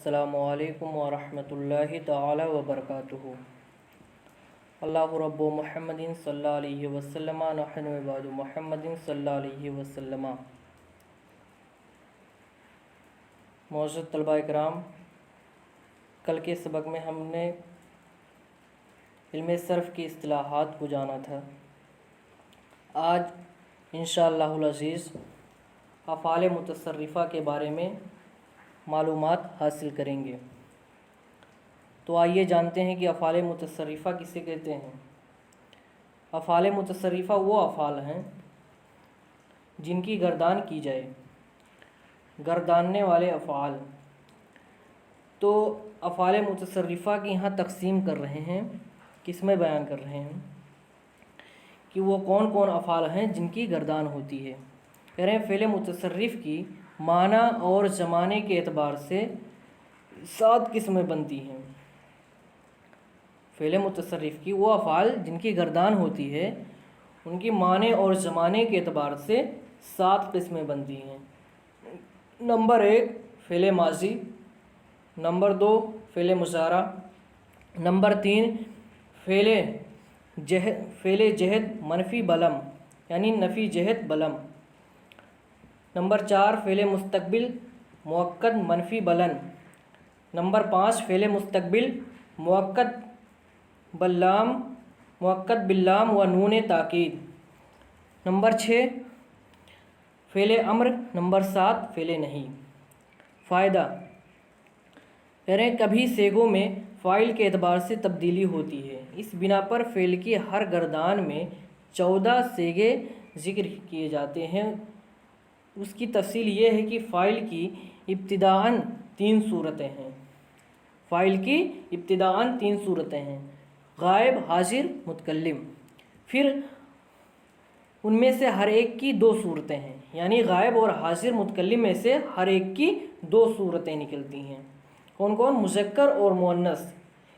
السلام علیکم ورحمۃ اللہ تعالی وبرکاتہ۔ اللہ رب محمد صلی اللہ علیہ وسلم نحن عباد محمد صلی اللہ علیہ وسلم۔ معزز طلباء کرام، کل کے سبق میں ہم نے علم صرف کی اصطلاحات کو جانا تھا۔ آج انشاءاللہ العزیز افعال متصرفہ کے بارے میں معلومات حاصل کریں گے۔ تو آئیے جانتے ہیں کہ افعال متصرفہ کسے کہتے ہیں۔ افعال متصرفہ وہ افعال ہیں جن کی گردان کی جائے، گرداننے والے افعال۔ تو افعال متصرفہ کی یہاں تقسیم کر رہے ہیں، قسمیں بیان کر رہے ہیں کہ وہ کون کون افعال ہیں جن کی گردان ہوتی ہے۔ کہہ رہے ہیں فعل متصرف کی معنی اور زمانے کے اعتبار سے 7 قسمیں بنتی ہیں۔ فعل متصرف کی وہ افعال جن کی گردان ہوتی ہے، ان کی معنی اور زمانے کے اعتبار سے 7 قسمیں بنتی ہیں۔ نمبر 1 فعل ماضی، نمبر 2 فعل مضارع، نمبر 3 فعل جہد منفی بلم یعنی نفی جہد بلم، نمبر 4 فعل مستقبل مؤکد منفی بلن، نمبر 5 فعل مستقبل مؤکد باللام و نون تاکید، نمبر 6 فعل امر، نمبر 7 فعل نہیں۔ فائدہ، کہہ رہے ہیں کبھی صیغوں میں فاعل کے اعتبار سے تبدیلی ہوتی ہے، اس بنا پر فعل کی ہر گردان میں 14 صیغے ذکر کیے جاتے ہیں۔ اس کی تفصیل یہ ہے کہ فاعل کی ابتداءً 3 صورتیں ہیں۔ فاعل کی ابتداءً 3 صورتیں ہیں، غائب، حاضر، متکلم۔ پھر ان میں سے ہر ایک کی 2 صورتیں ہیں، یعنی غائب اور حاضر متکلم میں سے ہر ایک کی 2 صورتیں نکلتی ہیں۔ کون کون؟ مذکر اور مؤنث،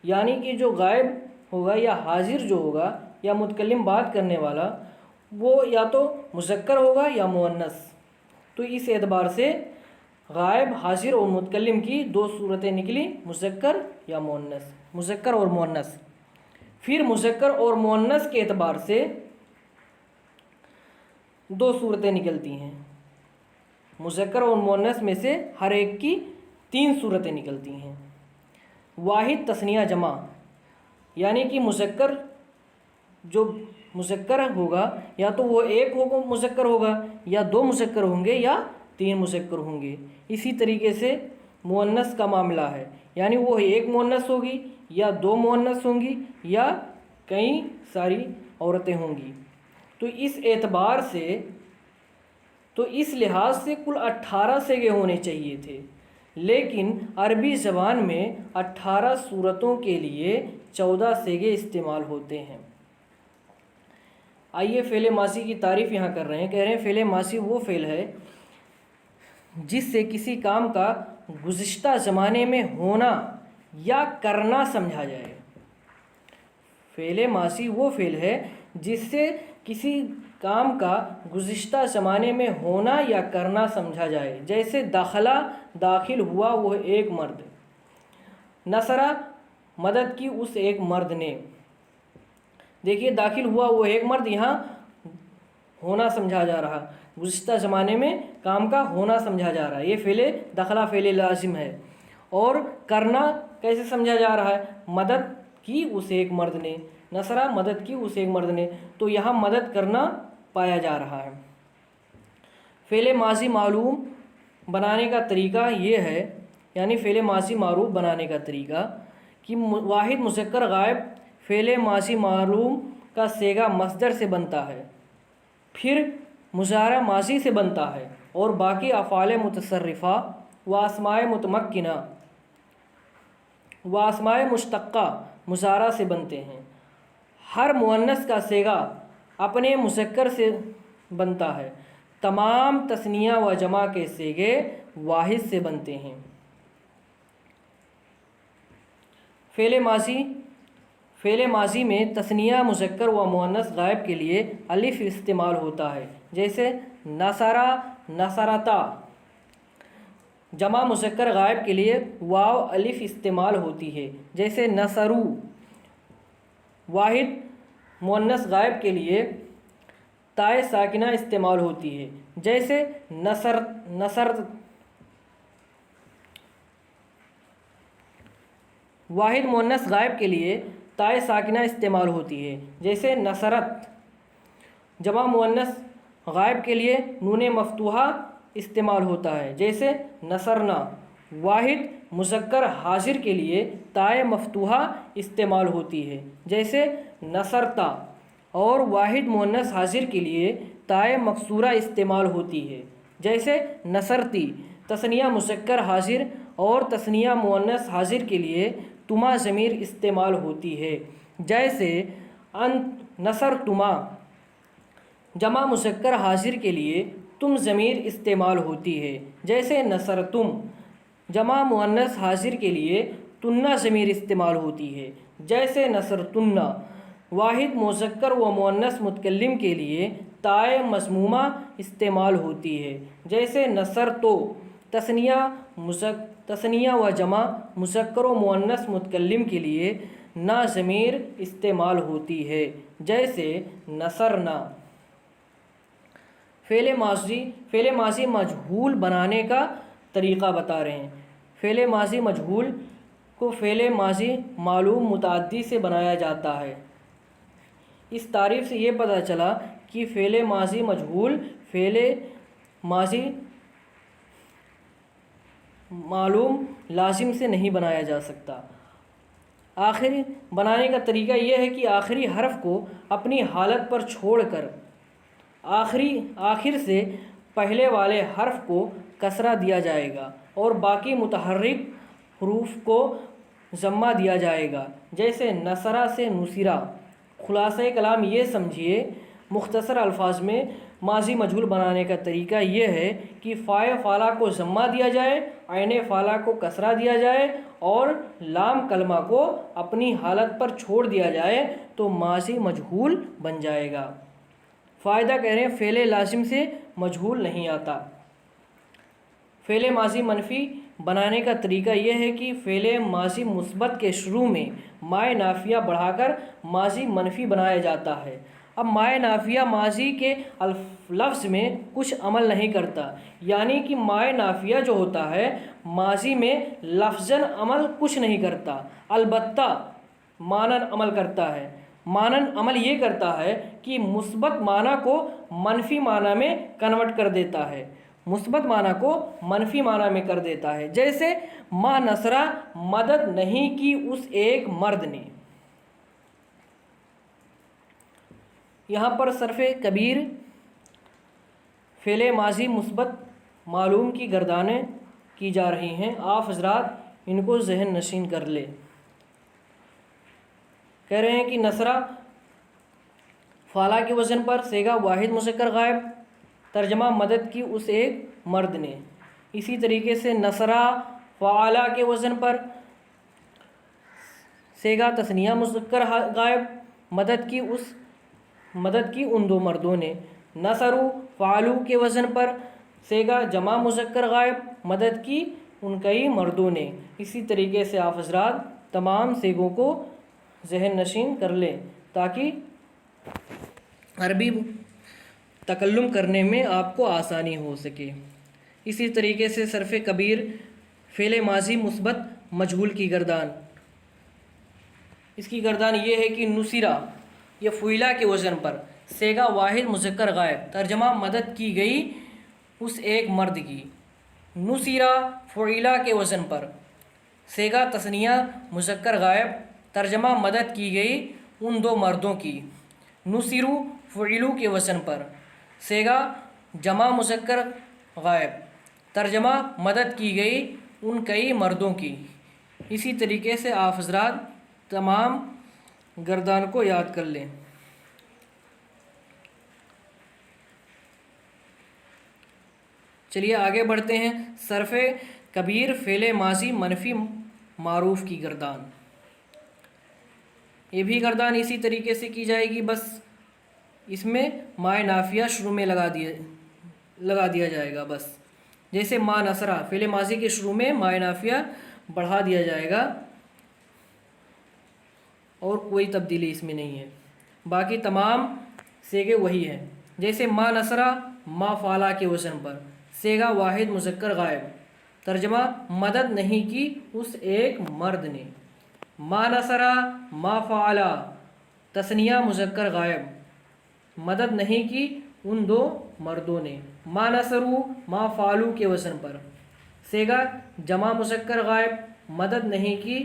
یعنی کہ جو غائب ہوگا یا حاضر جو ہوگا یا متکلم بات کرنے والا، وہ یا تو مذکر ہوگا یا مؤنث۔ تو اس اعتبار سے غائب، حاضر اور متکلم کی 2 صورتیں نکلی، مذکر یا مؤنث، مذکر اور مؤنث۔ پھر مذکر اور مؤنث کے اعتبار سے 2 صورتیں نکلتی ہیں، مذکر اور مؤنث میں سے ہر ایک کی 3 صورتیں نکلتی ہیں۔ واحد تثنیہ جمع، یعنی کہ مذکر جو مذکر ہوگا یا تو وہ ایک مذکر ہوگا یا 2 مذکر ہوں گے یا 3 مذکر ہوں گے۔ اسی طریقے سے مؤنث کا معاملہ ہے، یعنی وہ ایک مؤنث ہوگی یا 2 مؤنث ہوں گی یا کئی ساری عورتیں ہوں گی۔ تو اس اعتبار سے، تو اس لحاظ سے کل 18 صیغے ہونے چاہیے تھے، لیکن عربی زبان میں 18 صورتوں کے لیے 14 صیغے استعمال ہوتے ہیں۔ آئیے فعل ماضی کی تعریف یہاں کر رہے ہیں۔ کہہ رہے ہیں فعل ماضی وہ فعل ہے جس سے کسی کام کا گزشتہ زمانے میں ہونا یا کرنا سمجھا جائے۔ فعل ماضی وہ فعل ہے جس سے کسی کام کا گزشتہ زمانے میں ہونا یا کرنا سمجھا جائے، جیسے داخلہ، داخل ہوا وہ ایک مرد، نصرہ مدد کی اس ایک مرد نے۔ دیکھیے داخل ہوا وہ ایک مرد، یہاں ہونا سمجھا جا رہا، گزشتہ زمانے میں کام کا ہونا سمجھا جا رہا ہے، یہ فعل دخلہ فعل لازم ہے۔ اور کرنا کیسے سمجھا جا رہا ہے؟ مدد کی اس ایک مرد نے، نصرہ مدد کی اس ایک مرد نے، تو یہاں مدد کرنا پایا جا رہا ہے۔ فعل ماضی معلوم بنانے کا طریقہ یہ ہے، یعنی فعل ماضی معروف بنانے کا طریقہ کہ واحد مذکر غائب فعل ماضی معلوم کا صیغہ مصدر سے بنتا ہے، پھر مضارع ماضی سے بنتا ہے، اور باقی افعال متصرفہ و اسماء متمکنہ و اسماء مشتقہ مضارع سے بنتے ہیں۔ ہر مؤنث کا صیغہ اپنے مذکر سے بنتا ہے، تمام تثنیہ و جمع کے صیغے واحد سے بنتے ہیں۔ فعل ماضی میں تثنیہ مذکر و مؤنث غائب کے لیے الف استعمال ہوتا ہے، جیسے نصرہ، نصرتا۔ جمع مذکر غائب کے لیے واو الف استعمال ہوتی ہے، جیسے نصرو۔ واحد مؤنث غائب کے لیے تائے ساکنہ استعمال ہوتی ہے، جیسے نصر۔ واحد مؤنث غائب کے لیے تائے ساکنہ استعمال ہوتی ہے، جیسے نصرت۔ جمع مؤنث غائب کے لیے نون مفتوحہ استعمال ہوتا ہے، جیسے نصرنا۔ واحد مذکر حاضر کے لیے تائے مفتوحہ استعمال ہوتی ہے، جیسے نصرتا، اور واحد مؤنث حاضر کے لیے تائے مکسورہ استعمال ہوتی ہے، جیسے نصرتی۔ تثنیہ مذکر حاضر اور تثنیہ مؤنث حاضر کے لیے تما ضمیر استعمال ہوتی ہے، جیسے نصرتما۔ جمع مذکر حاضر کے لیے تم ضمیر استعمال ہوتی ہے، جیسے نصرتم۔ جمع مؤنث حاضر کے لیے تنہ ضمیر استعمال ہوتی ہے، جیسے نصرتنہ۔ واحد مذکر و مؤنث متکلم کے لیے تائے مضمومہ استعمال ہوتی ہے، جیسے نصرتو۔ تثنیہ و جمع مذکر و مؤنث متکلم کے لیے نا ضمیر استعمال ہوتی ہے، جیسے نصرنا۔ فعل ماضی مجہول بنانے کا طریقہ بتا رہے ہیں۔ فعل ماضی مجہول کو فعل ماضی معلوم متعدی سے بنایا جاتا ہے۔ اس تعریف سے یہ پتہ چلا کہ فعل ماضی مجہول فعل ماضی معلوم لازم سے نہیں بنایا جا سکتا۔ آخری بنانے کا طریقہ یہ ہے کہ آخری حرف کو اپنی حالت پر چھوڑ کر آخر سے پہلے والے حرف کو کسرہ دیا جائے گا اور باقی متحرک حروف کو ضمہ دیا جائے گا، جیسے نصرہ سے نصرہ۔ خلاصہ کلام یہ سمجھیے، مختصر الفاظ میں ماضی مجہول بنانے کا طریقہ یہ ہے کہ فائے فعلہ کو ضمہ دیا جائے، عین فعلہ کو کسرہ دیا جائے اور لام کلمہ کو اپنی حالت پر چھوڑ دیا جائے تو ماضی مجہول بن جائے گا۔ فائدہ کہہ رہے ہیں فعل لازم سے مجہول نہیں آتا۔ فعل ماضی منفی بنانے کا طریقہ یہ ہے کہ فعل ماضی مثبت کے شروع میں مائے نافیہ بڑھا کر ماضی منفی بنایا جاتا ہے۔ اب مائے نافیہ ماضی کے لفظ میں کچھ عمل نہیں کرتا، یعنی کہ مائے نافیہ جو ہوتا ہے ماضی میں لفظاً عمل کچھ نہیں کرتا، البتہ مانن عمل کرتا ہے۔ مانن عمل یہ کرتا ہے کہ مثبت معنی کو منفی معنی میں کنورٹ کر دیتا ہے، مثبت معنی کو منفی معنی میں کر دیتا ہے، جیسے ما نصرہ، مدد نہیں کی اس ایک مرد نے۔ یہاں پر صرف کبیر فعل ماضی مثبت معلوم کی گردانیں کی جا رہی ہیں، آپ حضرات ان کو ذہن نشین کر لیں۔ کہہ رہے ہیں کہ نصرہ فعلہ کے وزن پر صیغہ واحد مذکر غائب، ترجمہ مدد کی اس ایک مرد نے۔ اسی طریقے سے نصرہ فعلہ کے وزن پر صیغہ تثنیہ مذکر غائب، مدد کی ان دو مردوں نے۔ نصرو فعلو کے وزن پر صیغہ جمع مذکر غائب، مدد کی ان کئی مردوں نے۔ اسی طریقے سے آپ حضرات تمام صیغوں کو ذہن نشین کر لیں تاکہ عربی تکلم کرنے میں آپ کو آسانی ہو سکے۔ اسی طریقے سے صرف کبیر فعل ماضی مثبت مجہول کی گردان، اس کی گردان یہ ہے کہ نصرہ یہ فعلہ کے وزن پر صیغہ واحد مذکر غائب، ترجمہ مدد کی گئی اس ایک مرد کی۔ نصرہ فعلہ کے وزن پر صیغہ تثنیہ مذکر غائب، ترجمہ مدد کی گئی ان دو مردوں کی۔ نصرو فعلو کے وزن پر صیغہ جمع مذکر غائب، ترجمہ مدد کی گئی ان کئی مردوں کی۔ اسی طریقے سے آپ حضرات تمام گردان کو یاد کر لیں۔ چلیے آگے بڑھتے ہیں۔ صرف کبیر فعل ماضی منفی معروف کی گردان، یہ بھی گردان اسی طریقے سے کی جائے گی، بس اس میں مائے نافیہ شروع میں لگا دیا جائے گا بس۔ جیسے ما نصرہ، فعل ماضی کے شروع میں ما نافیہ بڑھا دیا جائے گا اور کوئی تبدیلی اس میں نہیں ہے، باقی تمام سیغے وہی ہیں۔ جیسے ما نصرہ ما فعلا کے وزن پر، سیغہ واحد مذکر غائب، ترجمہ مدد نہیں کی اس ایک مرد نے۔ ما نصرہ ما فعلا تثنیہ مذکر غائب، مدد نہیں کی ان دو مردوں نے۔ ما نصرو ما فعلو کے وزن پر، سیغہ جمع مذکر غائب، مدد نہیں کی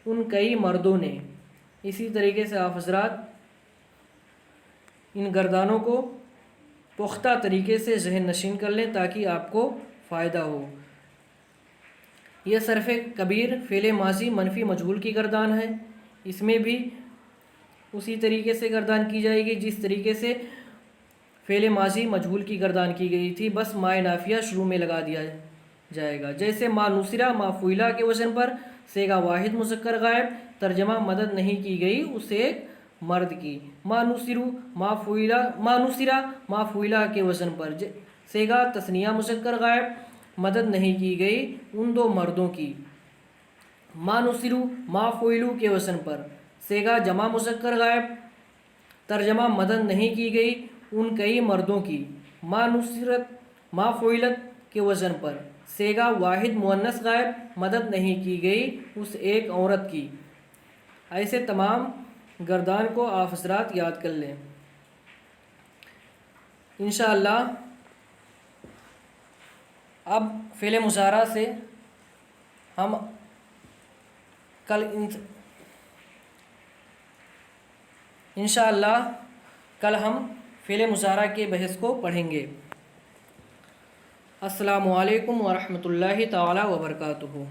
ان کئی مردوں نے۔ اسی طریقے سے آپ حضرات ان گردانوں کو پختہ طریقے سے ذہن نشین کر لیں تاکہ آپ کو فائدہ ہو۔ یہ صرف کبیر فعل ماضی منفی مجہول کی گردان ہے، اس میں بھی اسی طریقے سے گردان کی جائے گی جس طریقے سے فعل ماضی مجہول کی گردان کی گئی تھی، بس ما نافیہ شروع میں لگا دیا جائے گا۔ جیسے ما نصرہ ما فعلا کے وزن پر، سیغہ واحد مذکر غائب، ترجمہ مدد نہیں کی گئی اس ایک مرد کی۔ ما نصرو ما نصرہ ما فعلا کے وزن پر، سیغہ تثنیہ مذکر غائب، مدد نہیں کی گئی ان دو مردوں کی۔ ما نصرو ما فعلو کے وزن پر، سیغہ جمع مذکر غائب، ترجمہ مدد نہیں کی گئی ان کئی مردوں کی۔ ما نصرت ما فعلت کے وزن پر، سیغہ واحد مؤنث غائب، مدد نہیں کی گئی اس ایک عورت کی۔ ایسے تمام گردان کو آپ حضرات یاد کر لیں۔ انشاءاللہ اب فعل مضارع سے ہم کل ہم فعل مضارع کے بحث کو پڑھیں گے۔ السلام علیکم ورحمۃ اللہ تعالی وبرکاتہ۔